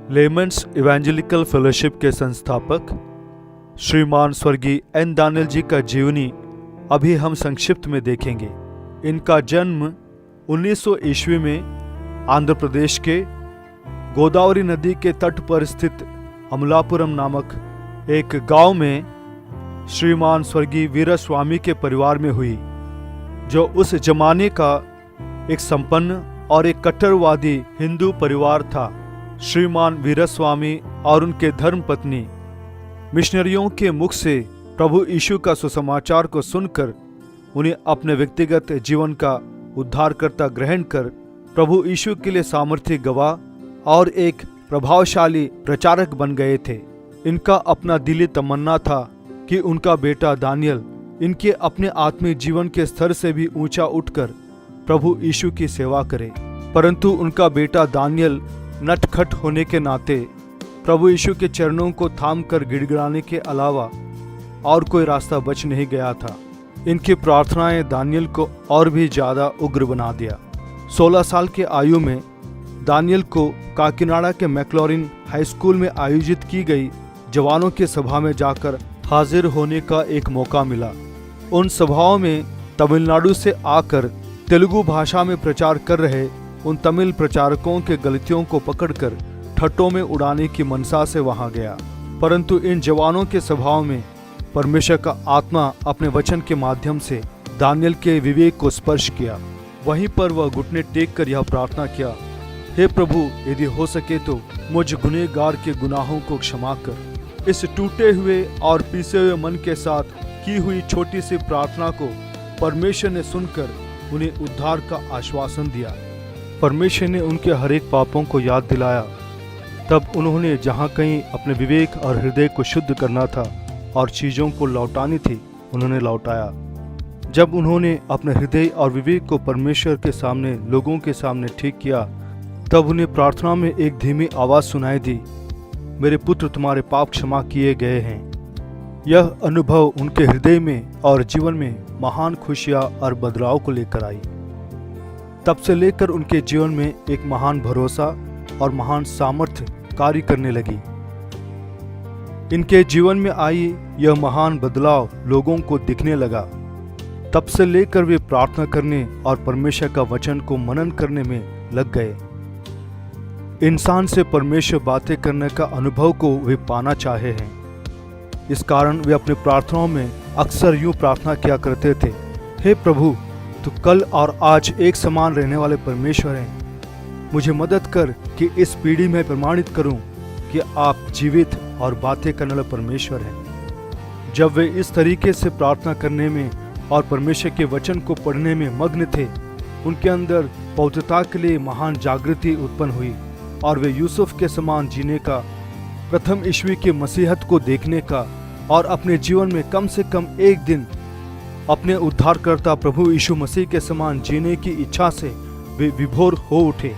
Lemons evangelical fellowship के संस्थापक श्रीमान स्वर्गीय एन दानियल जी का जीवनी अभी हम संक्षिप्त में देखेंगे। इनका जन्म 1900 ईस्वी में आंध्र प्रदेश के गोदावरी नदी के तट पर स्थित अमलापुरम नामक एक गांव में श्रीमान स्वर्गीय वीरस्वामी के परिवार में हुई, जो उस जमाने का एक संपन्न और एक कट्टरवादी हिंदू परिवार था। श्रीमान वीरस्वामी और उनके धर्मपत्नी मिशनरियों के मुख से प्रभु यीशु का सुसमाचार को सुनकर उन्हें अपने व्यक्तिगत जीवन का उद्धारकर्ता ग्रहण कर प्रभु यीशु के लिए सामर्थ्य गवाह और एक प्रभावशाली प्रचारक बन गए थे। इनका अपना दिली तमन्ना था कि उनका बेटा दानियल इनके अपने आत्मिक जीवन के स्तर से भी ऊंचा उठकर प्रभु यीशु की सेवा करे, परंतु उनका बेटा दानियल नटखट होने के नाते प्रभु यीशु के चरणों को थाम कर गिड़गिड़ाने के अलावा और कोई रास्ता बच नहीं गया था। इनकी प्रार्थनाएं दानियल को और भी ज्यादा उग्र बना दिया। 16 साल के आयु में दानियल को काकीनाडा के मैक्लॉरिन हाई स्कूल में आयोजित की गई जवानों की सभा में जाकर हाजिर होने का एक मौका मिला। उन सभाओं में तमिलनाडु से आकर तेलुगु भाषा में प्रचार कर रहे उन तमिल प्रचारकों के गलतियों को पकड़कर ठट्टों में उड़ाने की मनसा से वहां गया, परंतु इन जवानों के सभाओं में परमेश्वर का आत्मा अपने वचन के माध्यम से दानियल के विवेक को स्पर्श किया। वहीं पर वह घुटने टेक कर यह प्रार्थना किया, हे प्रभु, यदि हो सके तो मुझ गुनहगार के गुनाहों को क्षमा कर। इस टूटे हुए और पीसे हुए मन के साथ की हुई छोटी सी प्रार्थना को परमेश्वर ने सुनकर उन्हें उद्धार का आश्वासन दिया। परमेश्वर ने उनके हर एक पापों को याद दिलाया। तब उन्होंने जहाँ कहीं अपने विवेक और हृदय को शुद्ध करना था और चीज़ों को लौटानी थी, उन्होंने लौटाया। जब उन्होंने अपने हृदय और विवेक को परमेश्वर के सामने, लोगों के सामने ठीक किया, तब उन्हें प्रार्थना में एक धीमी आवाज़ सुनाई दी, मेरे पुत्र, तुम्हारे पाप क्षमा किए गए हैं। यह अनुभव उनके हृदय में और जीवन में महान खुशियाँ और बदलाव को लेकर आई। तब से लेकर उनके जीवन में एक महान भरोसा और महान सामर्थ्य कार्य करने लगी। इनके जीवन में आई यह महान बदलाव लोगों को दिखने लगा। तब से लेकर वे प्रार्थना करने और परमेश्वर का वचन को मनन करने में लग गए। इंसान से परमेश्वर बातें करने का अनुभव को वे पाना चाहे हैं। इस कारण वे अपनी प्रार्थनाओं में अक्सर यूं प्रार्थना किया करते थे, हे प्रभु, तू कल और आज एक समान रहने वाले परमेश्वर हैं। मुझे मदद कर कि इस पीढ़ी में प्रमाणित करूं कि आप जीवित और बातें करने वाले परमेश्वर हैं। जब वे इस तरीके से प्रार्थना करने में और परमेश्वर के वचन को पढ़ने में मग्न थे, उनके अंदर पवित्रता के लिए महान जागृति उत्पन्न हुई और वे यूसुफ के समान जीने का, प्रथम ईस्वी के मसीहत को देखने का और अपने जीवन में कम से कम एक दिन अपने उद्धारकर्ता प्रभु यीशु मसीह के समान जीने की इच्छा से वे विभोर हो उठे।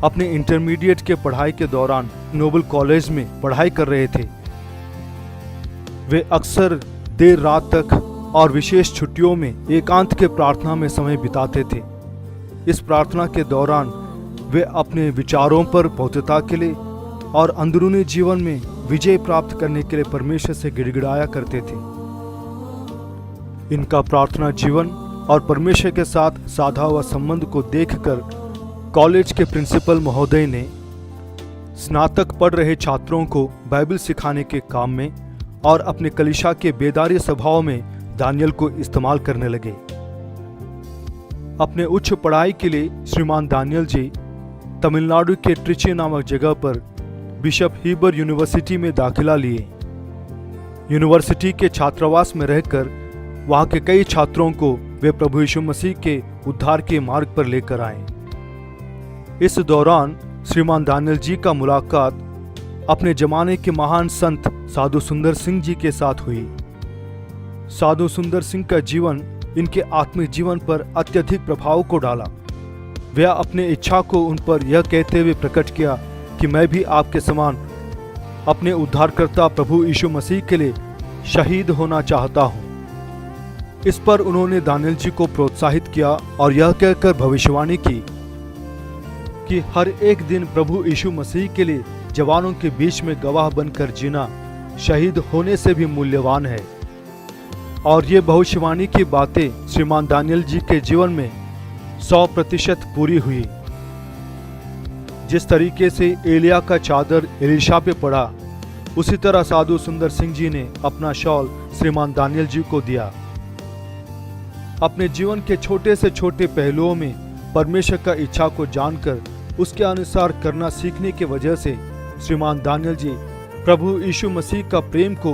अपने इंटरमीडिएट के पढ़ाई के दौरान नोबल कॉलेज में पढ़ाई कर रहे थे। वे अक्सर देर रात तक और विशेष छुट्टियों में एकांत के प्रार्थना में समय बिताते थे। इस प्रार्थना के दौरान वे अपने विचारों पर पवित्रता के लिए और अंदरूनी जीवन में विजय प्राप्त करने के लिए परमेश्वर से गिड़गिड़ाया करते थे। इनका प्रार्थना जीवन और परमेश्वर के साथ साधा हुआ संबंध को देखकर कॉलेज के प्रिंसिपल महोदय ने स्नातक पढ़ रहे छात्रों को बाइबल सिखाने के काम में और अपने कलीसिया के बेदारी सभाओं में दानियल को इस्तेमाल करने लगे। अपने उच्च पढ़ाई के लिए श्रीमान दानियल जी तमिलनाडु के ट्रिची नामक जगह पर बिशप हीबर यूनिवर्सिटी में दाखिला लिए। यूनिवर्सिटी के छात्रावास में रहकर वहां के कई छात्रों को वे प्रभु यीशु मसीह के उद्धार के मार्ग पर लेकर आए। इस दौरान श्रीमान दानियल जी का मुलाकात अपने जमाने के महान संत साधु सुंदर सिंह जी के साथ हुई। साधु सुंदर सिंह का जीवन इनके आत्मिक जीवन पर अत्यधिक प्रभाव को डाला। वे अपने इच्छा को उन पर यह कहते हुए प्रकट किया कि मैं भी आपके समान अपने उद्धारकर्ता प्रभु यीशु मसीह के लिए शहीद होना चाहता हूँ। इस पर उन्होंने दानियल जी को प्रोत्साहित किया और यह कहकर भविष्यवाणी की कि हर एक दिन प्रभु यीशु मसीह के लिए जवानों के बीच में गवाह बनकर जीना शहीद होने से भी मूल्यवान है। और ये भविष्यवाणी की बातें श्रीमान दानियल जी के जीवन में 100% पूरी हुई। जिस तरीके से एलिया का चादर एलीशा पे पड़ा, उसी तरह साधु सुंदर सिंह जी ने अपना शॉल श्रीमान दानियल जी को दिया। अपने जीवन के छोटे से छोटे पहलुओं में परमेश्वर का इच्छा को जानकर उसके अनुसार करना सीखने की वजह से श्रीमान दानियल जी प्रभु यीशु मसीह का प्रेम को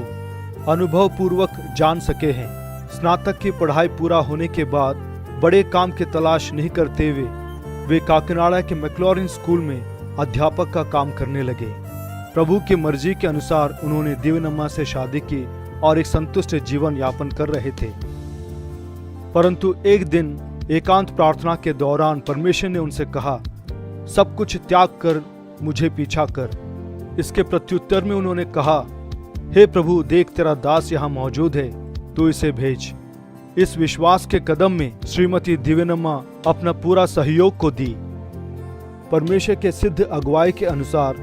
अनुभव पूर्वक जान सके हैं। स्नातक की पढ़ाई पूरा होने के बाद बड़े काम की तलाश नहीं करते हुए वे काकीनाडा के मैक्लॉरिन स्कूल में अध्यापक का काम करने लगे। प्रभु की मर्जी के अनुसार उन्होंने दिव्यनमा से शादी की और एक संतुष्ट जीवन यापन कर रहे थे। परंतु एक दिन एकांत प्रार्थना के दौरान परमेश्वर ने उनसे कहा, सब कुछ त्याग कर मुझे पीछा कर। इसके प्रत्युत्तर में उन्होंने कहा, हे प्रभु, देख तेरा दास यहाँ मौजूद है, तू इसे भेज। इस विश्वास के कदम में श्रीमती दिव्यनमा अपना पूरा सहयोग को दी। परमेश्वर के सिद्ध अगुवाई के अनुसार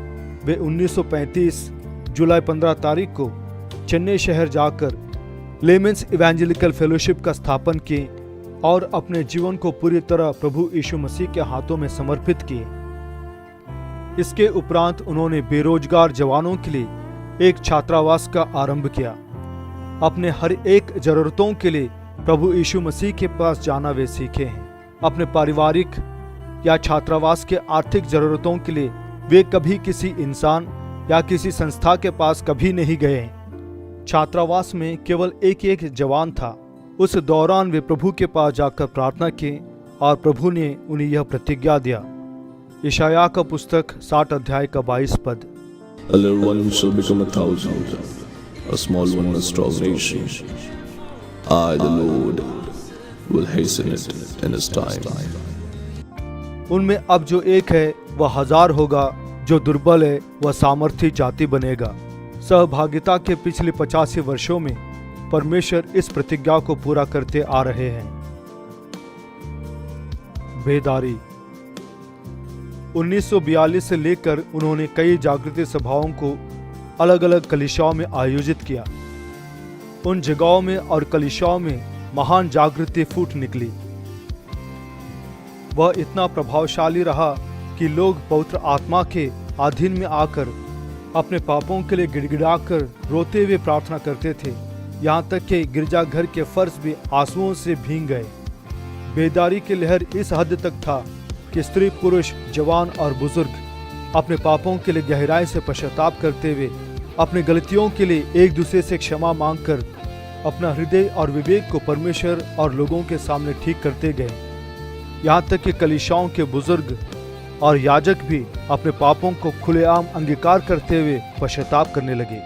वे 1935 जुलाई 15 तारीख को चेन्नई शहर जाकर लेमेंस इवेंजेलिकल फेलोशिप का स्थापन किए और अपने जीवन को पूरी तरह प्रभु यीशु मसीह के हाथों में समर्पित किए। इसके उपरांत उन्होंने बेरोजगार जवानों के लिए एक छात्रावास का आरंभ किया। अपने हर एक जरूरतों के लिए प्रभु यीशु मसीह के पास जाना वे सीखे हैं। अपने पारिवारिक या छात्रावास के आर्थिक जरूरतों के लिए वे कभी किसी इंसान या किसी संस्था के पास कभी नहीं गए। छात्रावास में केवल एक जवान था। उस दौरान वे प्रभु के पास जाकर प्रार्थना की और प्रभु ने उन्हें यह प्रतिज्ञा दिया। यशायाह का पुस्तक 60 अध्याय का 22 पद। A little one shall become 1,000, a small one a strong nation. I, the Lord, will hasten it in His time. उनमें अब जो एक है वह 1000 होगा, जो दुर्बल है वह सामर्थी जाति बनेगा। सहभागिता के पिछले 85 वर्षों में परमेश्वर इस प्रतिज्ञा को पूरा करते आ रहे हैं। बेदारी 1942 से लेकर उन्होंने कई जागृति सभाओं को अलग अलग कलीसियाओं में आयोजित किया। उन जगहों में और कलीसियाओं में महान जागृति फूट निकली। वह इतना प्रभावशाली रहा कि लोग पवित्र आत्मा के अधीन में आकर अपने पापों के लिए गिड़गिड़ाकर रोते हुए प्रार्थना करते थे। यहाँ तक कि गिरजाघर के फर्श भी आंसुओं से भीग गए। बेदारी की लहर इस हद तक था कि स्त्री, पुरुष, जवान और बुजुर्ग अपने पापों के लिए गहराई से पश्चाताप करते हुए अपनी गलतियों के लिए एक दूसरे से क्षमा मांगकर अपना हृदय और विवेक को परमेश्वर और लोगों के सामने ठीक करते गए। यहाँ तक कि कलीसियाओं के बुजुर्ग और याजक भी अपने पापों को खुलेआम अंगीकार करते हुए पश्चाताप करने लगे।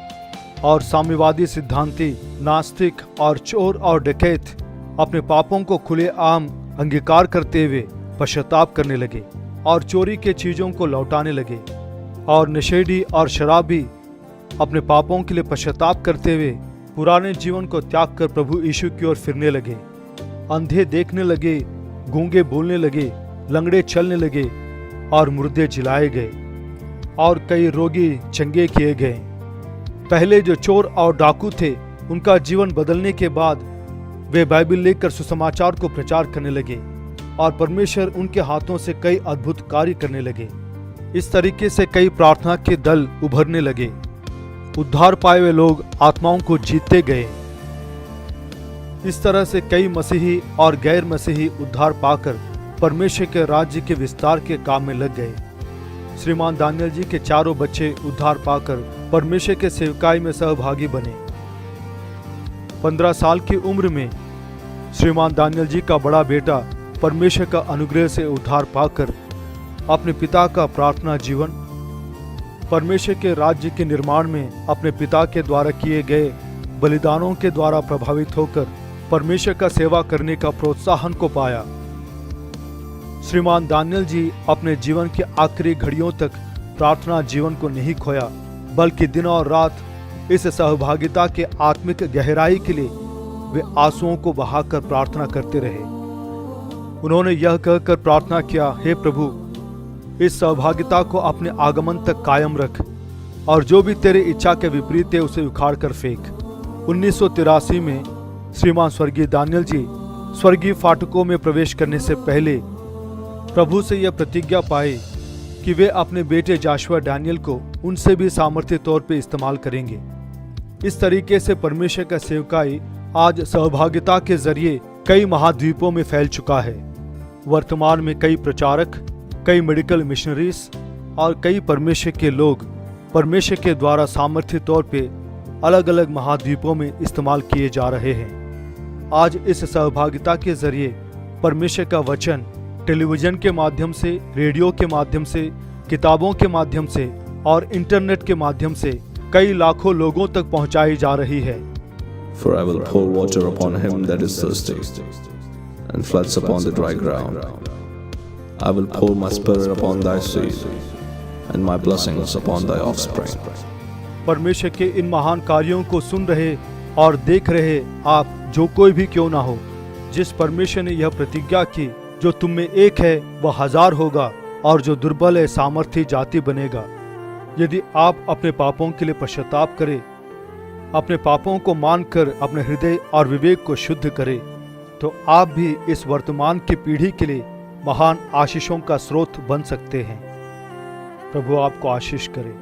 और साम्यवादी सिद्धांती, नास्तिक और चोर और डकैत अपने पापों को खुलेआम अंगीकार करते हुए पश्चाताप करने लगे और चोरी के चीजों को लौटाने लगे। और नशेड़ी और शराबी अपने पापों के लिए पश्चाताप करते हुए पुराने जीवन को त्याग कर प्रभु यीशु की ओर फिरने लगे। अंधे देखने लगे, गूंगे बोलने लगे, लंगड़े चलने लगे और मुर्दे जिलाए गए और कई रोगी चंगे किए गए। पहले जो चोर और डाकू थे, उनका जीवन बदलने के बाद वे बाइबल लेकर सुसमाचार को प्रचार करने लगे और परमेश्वर उनके हाथों से कई अद्भुत कार्य करने लगे। इस तरीके से कई प्रार्थना के दल उभरने लगे। उद्धार पाए हुए लोग आत्माओं को जीतते गए। इस तरह से कई मसीही और गैर मसीही उद्धार पाकर परमेश्वर के राज्य के विस्तार के काम में लग गए। श्रीमान दानियल जी के चारों बच्चे उद्धार पाकर परमेश्वर के सेवकाई में सहभागी बने। 15 साल की उम्र में श्रीमान दानियल जी का बड़ा बेटा परमेश्वर का अनुग्रह से उद्धार पाकर अपने पिता का प्रार्थना जीवन, परमेश्वर के राज्य के निर्माण में अपने पिता के द्वारा किए गए बलिदानों के द्वारा प्रभावित होकर परमेश्वर का सेवा करने का प्रोत्साहन को पाया। श्रीमान दानियल जी अपने जीवन की आखिरी घड़ियों तक प्रार्थना जीवन को नहीं खोया, बल्कि दिन और रात इस सहभागिता के आत्मिक गहराई के लिए वे आंसुओं को बहाकर प्रार्थना करते रहे। उन्होंने यह कहकर प्रार्थना किया, हे प्रभु, इस सहभागिता को अपने आगमन तक कायम रख और जो भी तेरे इच्छा के विपरीत है उसे उखाड़ कर फेंक। 1983 में श्रीमान स्वर्गीय दानियल जी स्वर्गीय फाटकों में प्रवेश करने से पहले प्रभु से यह प्रतिज्ञा पाए कि वे अपने बेटे जाशुआ डैनियल को उनसे भी सामर्थ्य तौर पे इस्तेमाल करेंगे। इस तरीके से परमेश्वर का सेवकाई आज सहभागिता के जरिए कई महाद्वीपों में फैल चुका है। वर्तमान में कई प्रचारक, कई मेडिकल मिशनरीज और कई परमेश्वर के लोग परमेश्वर के द्वारा सामर्थ्य तौर पे अलग अलग महाद्वीपों में इस्तेमाल किए जा रहे हैं। आज इस सहभागिता के जरिए परमेश्वर का वचन टेलीविजन के माध्यम से, रेडियो के माध्यम से, किताबों के माध्यम से और इंटरनेट के माध्यम से कई लाखों लोगों तक पहुंचाई जा रही है। For I will pour water upon him that is thirsty, and floods upon the dry ground. I will pour my spirit upon thy seed, and my blessings upon thy offspring. परमेश्वर के इन महान कार्यों को सुन रहे और देख रहे आप जो कोई भी क्यों ना हो, जिस परमेश्वर ने यह प्रतिज्ञा की, जो तुम में एक है वह 1000 होगा और जो दुर्बल है सामर्थी जाति बनेगा। यदि आप अपने पापों के लिए पश्चाताप करें, अपने पापों को मानकर अपने हृदय और विवेक को शुद्ध करें, तो आप भी इस वर्तमान की पीढ़ी के लिए महान आशीषों का स्रोत बन सकते हैं। प्रभु आपको आशीष करे।